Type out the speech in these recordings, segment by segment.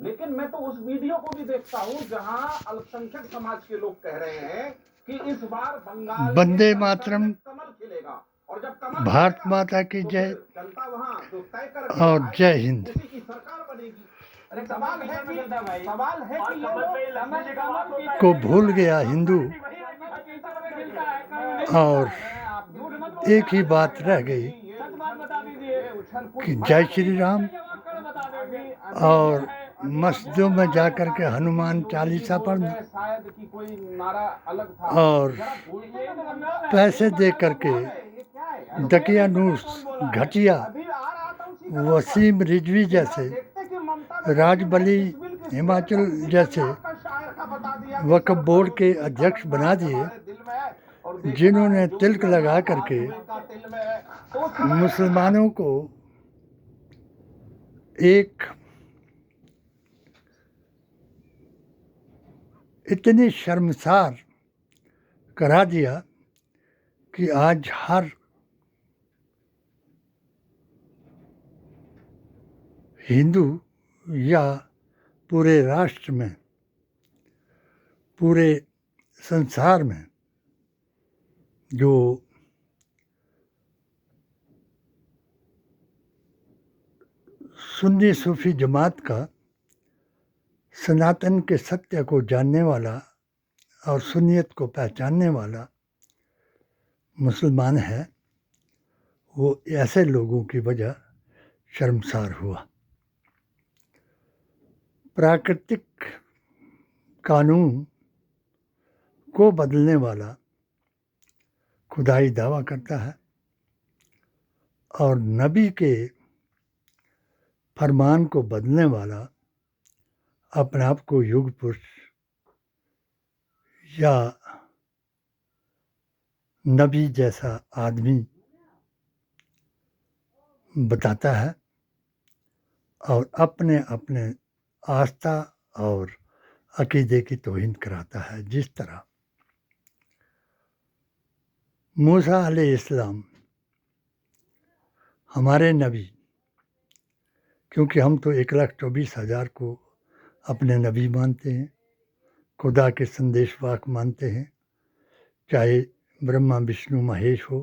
लेकिन मैं तो उस वीडियो को भी देखता हूं जहां अल्पसंख्यक समाज के लोग कह रहे हैं कि इस बार बंगाल के वंदे संसद मातरम, में कमल खिलेगा, और जब कमल भारत खिलेगा माता की तो जय फिर जनता वहां जो तय करके और लाएगी जय हिंद। उसी की सरकार बनेगी। अरे सवाल है कि ये लोग को भूल गया हिंदू और एक ही बात रह गई कि जय श्री राम और मस्जिदों में जाकर के हनुमान चालीसा पढ़ना शायद कि कोई नारा अलग था और पैसे दे करके दकियानूस घटिया वसीम रिजवी जैसे राजबली हिमाचल जैसे वक्फ बोर्ड के अध्यक्ष बना दिए, जिन्होंने तिलक लगा करके मुसलमानों को एक इतनी शर्मसार करा दिया कि आज हर हिंदू या पूरे राष्ट्र में, पूरे संसार में जो सुन्नी सूफी जमात का सनातन के सत्य को जानने वाला और सुन्नियत को पहचानने वाला मुसलमान है, वो ऐसे लोगों की वजह शर्मसार हुआ। प्राकृतिक कानून को बदलने वाला खुदाई दावा करता है और नबी के फरमान को बदलने वाला अपने आप को युग पुरुष या नबी जैसा आदमी बताता है और अपने अपने आस्था और अकीदे की तौहीन कराता है। जिस तरह मूसा अलैहिस्सलाम हमारे नबी, क्योंकि हम तो 1,24,000 को अपने नबी मानते हैं, खुदा के संदेशवाहक मानते हैं, चाहे ब्रह्मा विष्णु महेश हो,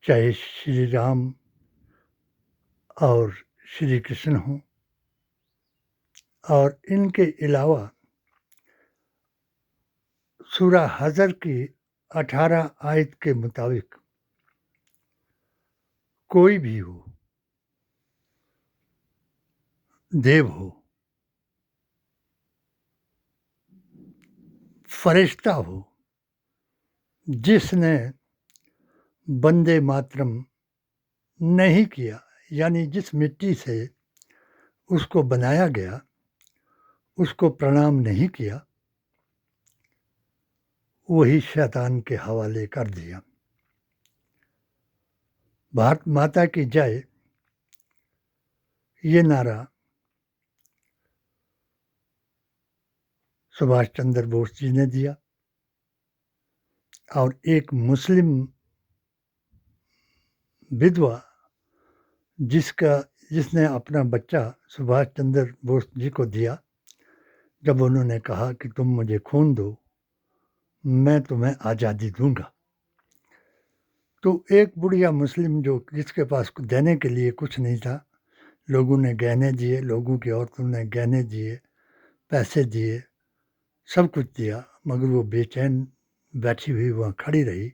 चाहे श्री राम और श्री कृष्ण हो, और इनके अलावा सूरा हजर की 18 आयत के मुताबिक कोई भी हो, देव हो, फरिश्ता हो, जिसने वंदे मातरम नहीं किया, यानी जिस मिट्टी से उसको बनाया गया उसको प्रणाम नहीं किया, वही शैतान के हवाले कर दिया। भारत माता की जय ये नारा सुभाष चंद्र बोस जी ने दिया और एक मुस्लिम विधवा जिसने अपना बच्चा सुभाष चंद्र बोस जी को दिया, जब उन्होंने कहा कि तुम मुझे खून दो, मैं तुम्हें आज़ादी दूंगा, तो एक बुढ़िया मुस्लिम जिसके पास देने के लिए कुछ नहीं था, लोगों ने गहने दिए, लोगों की औरतों ने गहने दिए, पैसे दिए, सब कुछ दिया, मगर वो बेचैन बैठी हुई वहाँ खड़ी रही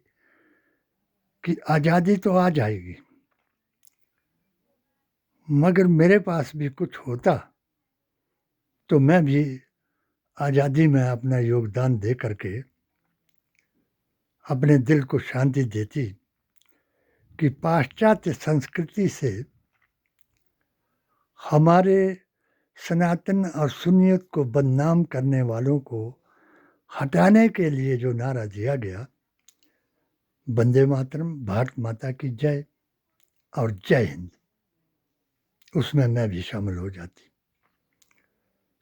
कि आज़ादी तो आ जाएगी, मगर मेरे पास भी कुछ होता तो मैं भी आज़ादी में अपना योगदान दे करके अपने दिल को शांति देती कि पाश्चात्य संस्कृति से हमारे सनातन और सुन्नियत को बदनाम करने वालों को हटाने के लिए जो नारा दिया गया, वंदे मातरम, भारत माता की जय और जय हिंद, उसमें मैं भी शामिल हो जाती।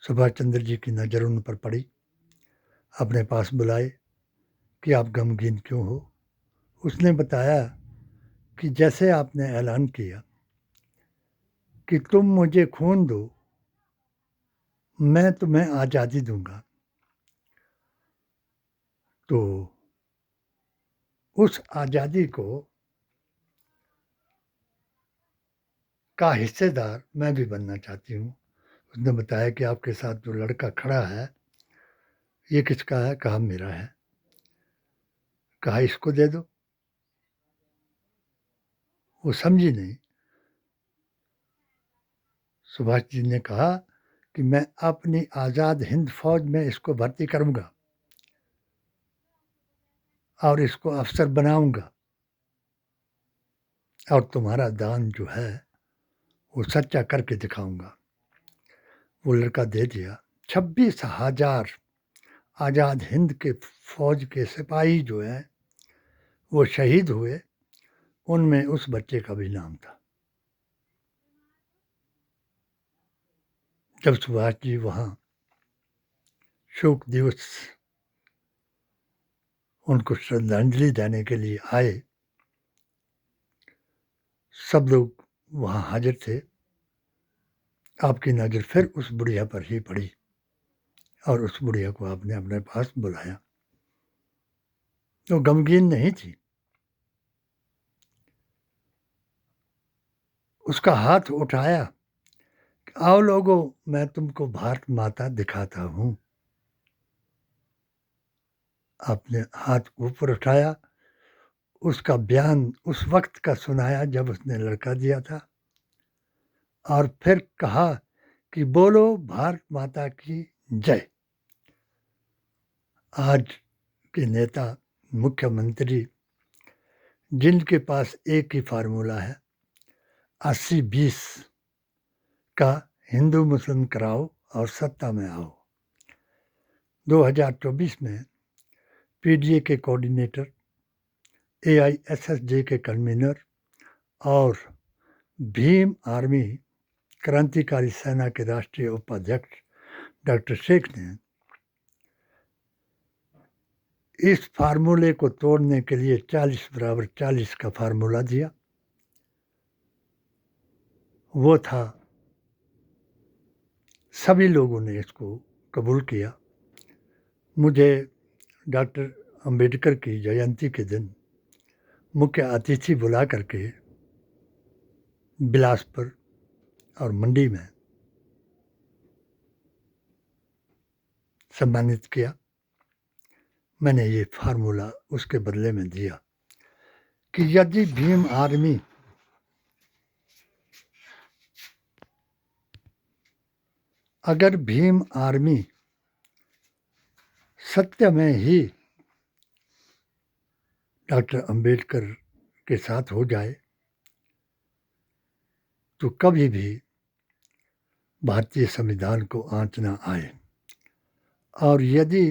सुभाष चंद्र जी की नज़र उन पर पड़ी, अपने पास बुलाए कि आप गमगीन क्यों हो। उसने बताया कि जैसे आपने ऐलान किया कि तुम मुझे खून दो, मैं तुम्हें आज़ादी दूंगा। तो उस आज़ादी को का हिस्सेदार मैं भी बनना चाहती हूँ। उसने बताया कि आपके साथ जो लड़का खड़ा है ये किसका है? कहा मेरा है। कहा इसको दे दो। वो समझी नहीं। सुभाष जी ने कहा कि मैं अपनी आज़ाद हिंद फौज में इसको भर्ती करूंगा और इसको अफसर बनाऊंगा और तुम्हारा दान जो है वो सच्चा करके दिखाऊंगा। वो लड़का दे दिया। 26,000 आज़ाद हिंद के फौज के सिपाही जो हैं वो शहीद हुए। उनमें उस बच्चे का भी नाम था। जब सुभाष जी वहाँ शोक दिवस उनको श्रद्धांजलि देने के लिए आए, सब लोग वहाँ हाजिर थे। आपकी नज़र फिर उस बुढ़िया पर ही पड़ी और उस बुढ़िया को आपने अपने पास बुलाया। वो गमगीन नहीं थी। उसका हाथ उठाया, आओ लोगों, मैं तुमको भारत माता दिखाता हूँ। आपने हाथ ऊपर उठाया, उसका बयान उस वक्त का सुनाया जब उसने लड़का दिया था और फिर कहा कि बोलो भारत माता की जय। आज के नेता, मुख्यमंत्री, जिनके पास एक ही फार्मूला है 80-20 का, हिंदू मुस्लिम कराओ और सत्ता में आओ। 2024 में पीडीए के कोऑर्डिनेटर, एआईएसएसजे के कन्वीनर और भीम आर्मी क्रांतिकारी सेना के राष्ट्रीय उपाध्यक्ष डॉक्टर शेख ने इस फार्मूले को तोड़ने के लिए 40 का फार्मूला दिया। वो था, सभी लोगों ने इसको कबूल किया। मुझे डॉक्टर अंबेडकर की जयंती के दिन मुख्य अतिथि बुला करके बिलासपुर और मंडी में सम्मानित किया। मैंने ये फार्मूला उसके बदले में दिया कि यदि भीम आर्मी अगर भीम आर्मी सत्य में ही डॉक्टर अंबेडकर के साथ हो जाए तो कभी भी भारतीय संविधान को आँच न आए। और यदि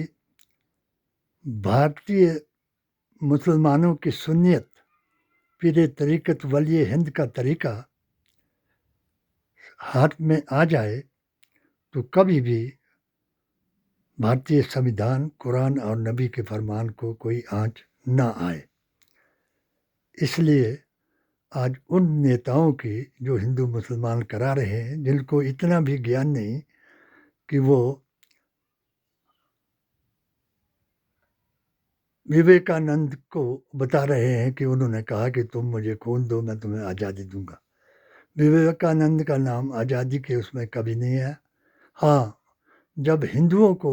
भारतीय मुसलमानों की सुन्नियत, पीरे तरीक़त वली हिंद का तरीका हाथ में आ जाए तो कभी भी भारतीय संविधान, कुरान और नबी के फरमान को कोई आँच न आए। इसलिए आज उन नेताओं की जो हिंदू मुसलमान करा रहे हैं, जिनको इतना भी ज्ञान नहीं कि वो विवेकानंद को बता रहे हैं कि उन्होंने कहा कि तुम मुझे खून दो, मैं तुम्हें आज़ादी दूंगा। विवेकानंद का नाम आज़ादी के उसमें कभी नहीं है। हाँ, जब हिंदुओं को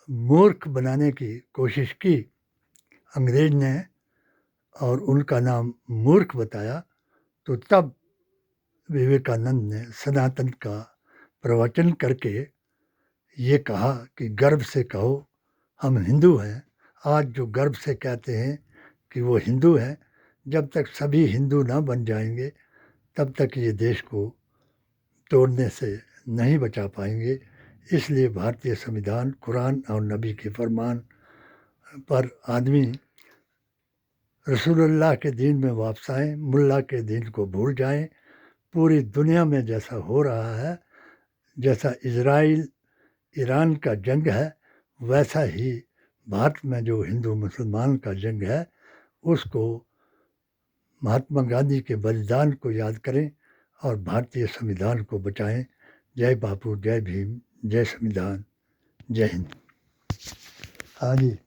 मूर्ख बनाने की कोशिश की अंग्रेज ने और उनका नाम मूर्ख बताया, तो तब विवेकानंद ने सनातन का प्रवचन करके ये कहा कि गर्व से कहो हम हिंदू हैं। आज जो गर्व से कहते हैं कि वो हिंदू हैं, जब तक सभी हिंदू ना बन जाएंगे तब तक ये देश को तोड़ने से नहीं बचा पाएंगे। इसलिए भारतीय संविधान, कुरान और नबी के फरमान पर आदमी रसूलुल्लाह के दीन में वापस आएँ, मुल्ला के दीन को भूल जाएं। पूरी दुनिया में जैसा हो रहा है, जैसा इजराइल ईरान का जंग है, वैसा ही भारत में जो हिंदू मुसलमान का जंग है, उसको महात्मा गांधी के बलिदान को याद करें और भारतीय संविधान को बचाएं। जय बापू, जय भीम, जय संविधान, जय हिंद। हाँ जी।